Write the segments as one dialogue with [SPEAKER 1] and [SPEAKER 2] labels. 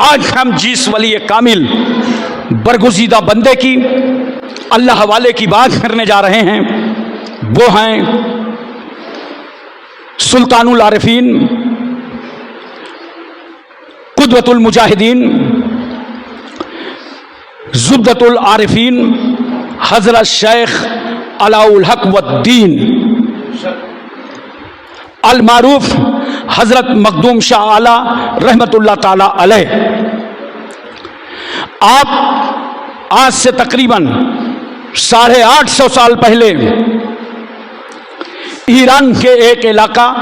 [SPEAKER 1] آج ہم جس ولی کامل برگزیدہ بندے کی اللہ والے کی بات کرنے جا رہے ہیں وہ ہیں سلطان العارفین، قدوۃ المجاہدین، زبدۃ العارفین، حضرت شیخ علاء الحق والدین المعروف حضرت مخدوم شاہ اعلی رحمت اللہ تعالی علیہ۔ آپ آج سے تقریباً 850 سال پہلے ایران کے ایک علاقہ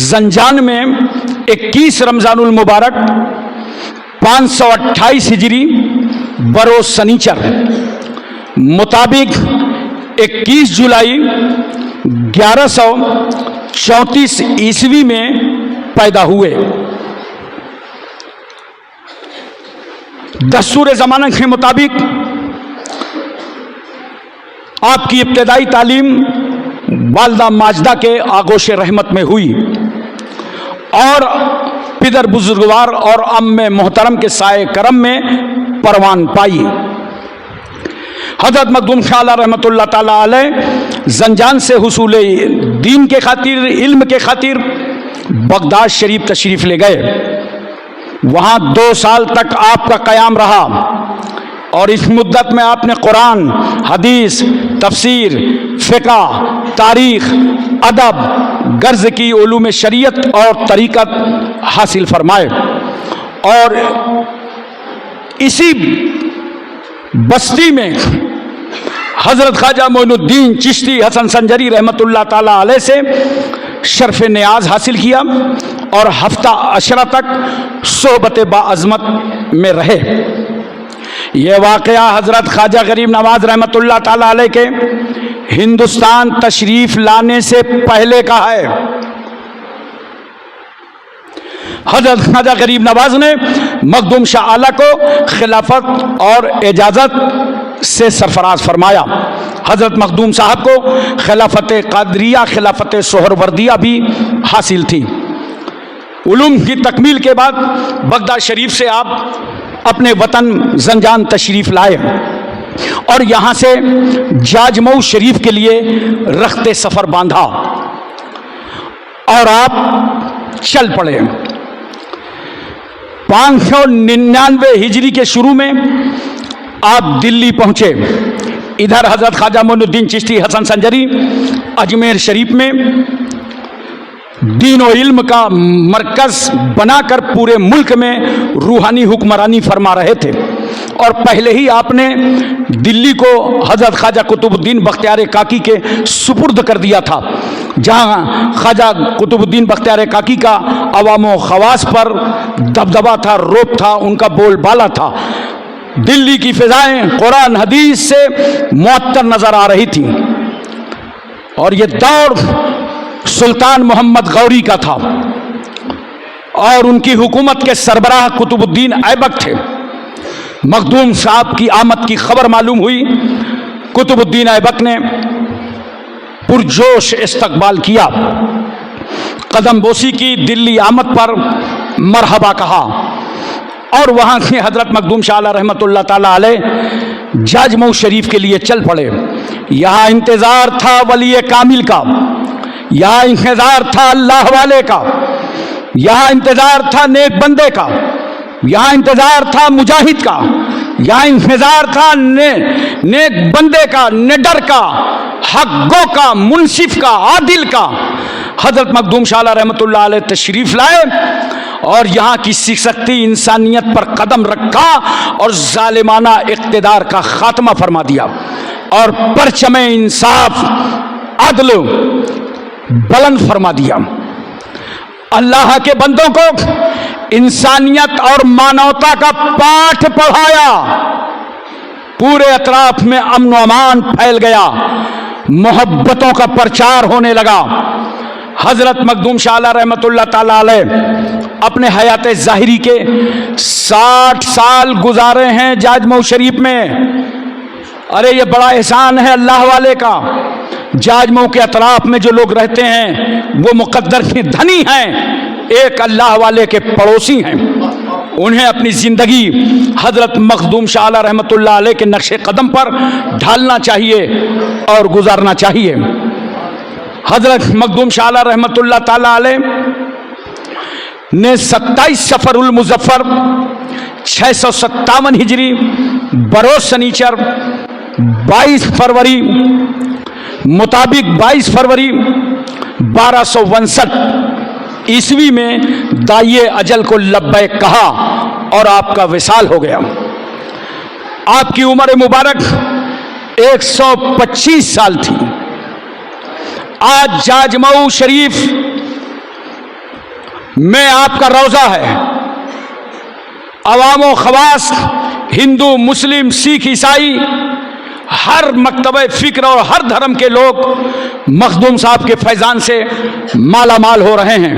[SPEAKER 1] زنجان میں 21 رمضان المبارک 528 ہجری بروز سنیچر مطابق 21 جولائی 1134 عیسوی میں پیدا ہوئے۔ دستور زمانہ کے مطابق آپ کی ابتدائی تعلیم والدہ ماجدہ کے آغوش رحمت میں ہوئی اور پدر بزرگوار اور ام محترم کے سائے کرم میں پروان پائی۔ حضرت مخدوم شاہ اعلی رحمت اللہ تعالی علیہ زنجان سے حصول دین کے خاطر، علم کے خاطر بغداد شریف تشریف لے گئے۔ وہاں 2 سال تک آپ کا قیام رہا اور اس مدت میں آپ نے قرآن، حدیث، تفسیر، فقہ، تاریخ، ادب، غرض کی علوم شریعت اور طریقت حاصل فرمائے، اور اسی بستی میں حضرت خواجہ معین الدین چشتی حسن سنجری رحمت اللہ تعالی علیہ سے شرف نیاز حاصل کیا اور ہفتہ عشرہ تک صحبت باعظمت میں رہے۔ یہ واقعہ حضرت خواجہ غریب نواز رحمت اللہ تعالی علیہ کے ہندوستان تشریف لانے سے پہلے کا ہے۔ حضرت خواجہ غریب نواز نے مخدوم شاہ اعلی کو خلافت اور اجازت سے سرفراز فرمایا۔ حضرت مخدوم صاحب کو خلافت قادریہ، خلافت سہروردیہ بھی حاصل تھی۔ علوم کی تکمیل کے بعد بغداد شریف سے آپ اپنے وطن زنجان تشریف لائے اور یہاں سے جاجمئو شریف کے لیے رخت سفر باندھا اور آپ چل پڑے۔ 599 ہجری کے شروع میں آپ دلی پہنچے۔ ادھر حضرت خواجہ معین الدین چشتی حسن سنجری اجمیر شریف میں دین و علم کا مرکز بنا کر پورے ملک میں روحانی حکمرانی فرما رہے تھے، اور پہلے ہی آپ نے دلی کو حضرت خواجہ قطب الدین بختیار کاکی کے سپرد کر دیا تھا، جہاں خواجہ قطب الدین بختیار کاکی کا عوام و خواص پر دبدبا تھا، روب تھا، ان کا بول بالا تھا۔ دلی کی فضائیں قرآن حدیث سے معطر نظر آ رہی تھیں، اور یہ دور سلطان محمد غوری کا تھا، اور ان کی حکومت کے سربراہ قطب الدین ایبک تھے۔ مخدوم صاحب کی آمد کی خبر معلوم ہوئی، قطب الدین ایبک نے پرجوش استقبال کیا، قدم بوسی کی، دلی آمد پر مرحبا کہا، اور وہاں سے حضرت مخدوم شاہ اعلی رحمت اللہ تعالی علیہ جاجمئو شریف کے لیے چل پڑے۔ یہاں انتظار تھا ولی کامل کا، یہاں انتظار تھا اللہ والے کا، یہاں انتظار تھا نیک بندے کا، یہاں انتظار تھا مجاہد کا، یہاں انتظار تھا نیک بندے کا، نڈر کا، حق گو کا، منصف کا، عادل کا۔ حضرت مخدوم شاہ اعلی رحمت اللہ علیہ تشریف لائے اور یہاں کی سکتی انسانیت پر قدم رکھا اور ظالمانہ اقتدار کا خاتمہ فرما دیا، اور پرچم انصاف، عدل بلند فرما دیا۔ اللہ کے بندوں کو انسانیت اور مانوتا کا پاٹھ پڑھایا، پورے اطراف میں امن و امان پھیل گیا، محبتوں کا پرچار ہونے لگا۔ حضرت مخدوم شاہ اعلی رحمت اللہ تعالی علیہ اپنے حیات ظاہری کے 60 سال گزارے ہیں جاجمئو شریف میں۔ ارے یہ بڑا احسان ہے اللہ والے کا۔ جاجمئو کے اطراف میں جو لوگ رہتے ہیں وہ مقدر کے دھنی ہیں، ایک اللہ والے کے پڑوسی ہیں، انہیں اپنی زندگی حضرت مخدوم شاہ اعلی رحمۃ اللہ علیہ کے نقش قدم پر ڈھالنا چاہیے اور گزارنا چاہیے۔ حضرت مخدوم شاہ اعلی رحمۃ اللہ تعالی علیہ نے 27 صفر المظفر 657 ہجری بروز سنیچر 22 فروری مطابق 22 فروری 1259 عیسوی میں داعیے اجل کو لبیک کہا اور آپ کا وصال ہو گیا۔ آپ کی عمر مبارک 125 سال تھی۔ آج جاجمعو شریف میں آپ کا روضہ ہے۔ عوام و خواص، ہندو، مسلم، سکھ، عیسائی، ہر مکتبہ فکر اور ہر دھرم کے لوگ مخدوم صاحب کے فیضان سے مالا مال ہو رہے ہیں۔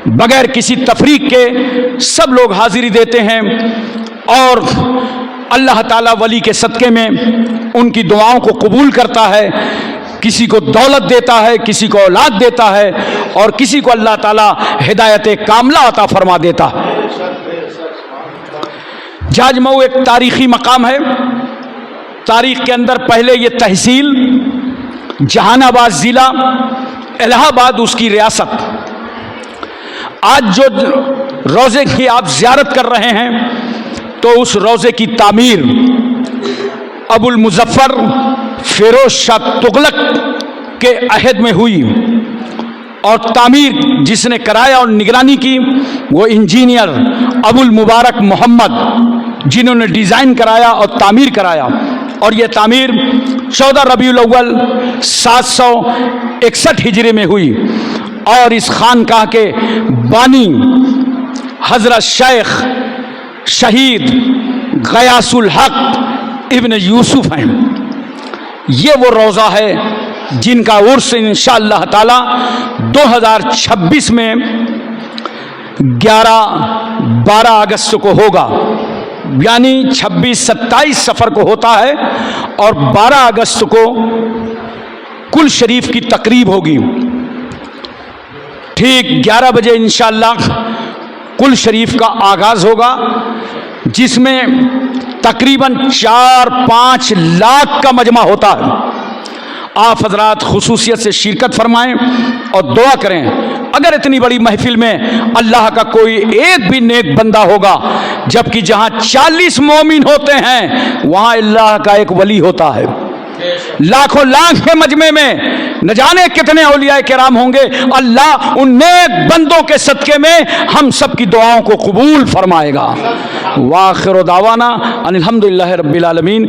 [SPEAKER 1] بغیر کسی تفریق کے سب لوگ حاضری دیتے ہیں اور اللہ تعالیٰ ولی کے صدقے میں ان کی دعاؤں کو قبول کرتا ہے۔ کسی کو دولت دیتا ہے، کسی کو اولاد دیتا ہے اور کسی کو اللہ تعالیٰ ہدایت کاملہ عطا فرما دیتا ہے۔ جاجمعو ایک تاریخی مقام ہے۔ تاریخ کے اندر پہلے یہ تحصیل جہان آباد ضلع، الہ آباد اس کی ریاست۔ آج جو روضے کی آپ زیارت کر رہے ہیں تو اس روضے کی تعمیر ابو المظفر فیروز شاہ تغلق کے عہد میں ہوئی اور تعمیر جس نے کرایا اور نگرانی کی وہ انجینئر ابو المبارک محمد، جنہوں نے ڈیزائن کرایا اور تعمیر کرایا۔ اور یہ تعمیر 14 ربیع الاول 761 ہجری میں ہوئی اور اس خانقاہ کے بانی حضرت شیخ شہید غیاث الحق ابن یوسف ہیں۔ یہ وہ روضہ ہے جن کا عرس انشاءاللہ تعالی 2026 میں 11-12 اگست کو ہوگا، یعنی 26-27 صفر کو ہوتا ہے اور 12 اگست کو کل شریف کی تقریب ہوگی۔ ٹھیک 11 بجے انشاءاللہ کل شریف کا آغاز ہوگا، جس میں تقریباً 4-5 لاکھ کا مجمع ہوتا ہے۔ آپ حضرات خصوصیت سے شرکت فرمائیں اور دعا کریں۔ اگر اتنی بڑی محفل میں اللہ کا کوئی ایک بھی نیک بندہ ہوگا، جبکہ جہاں 40 مومن ہوتے ہیں وہاں اللہ کا ایک ولی ہوتا ہے۔ لاکھوں لاکھ کے مجمع میں نہ جانے کتنے اولیاء کرام ہوں گے، اللہ ان نیک بندوں کے صدقے میں ہم سب کی دعاؤں کو قبول فرمائے گا۔ وآخر دعوانا ان الحمدللہ رب العالمین۔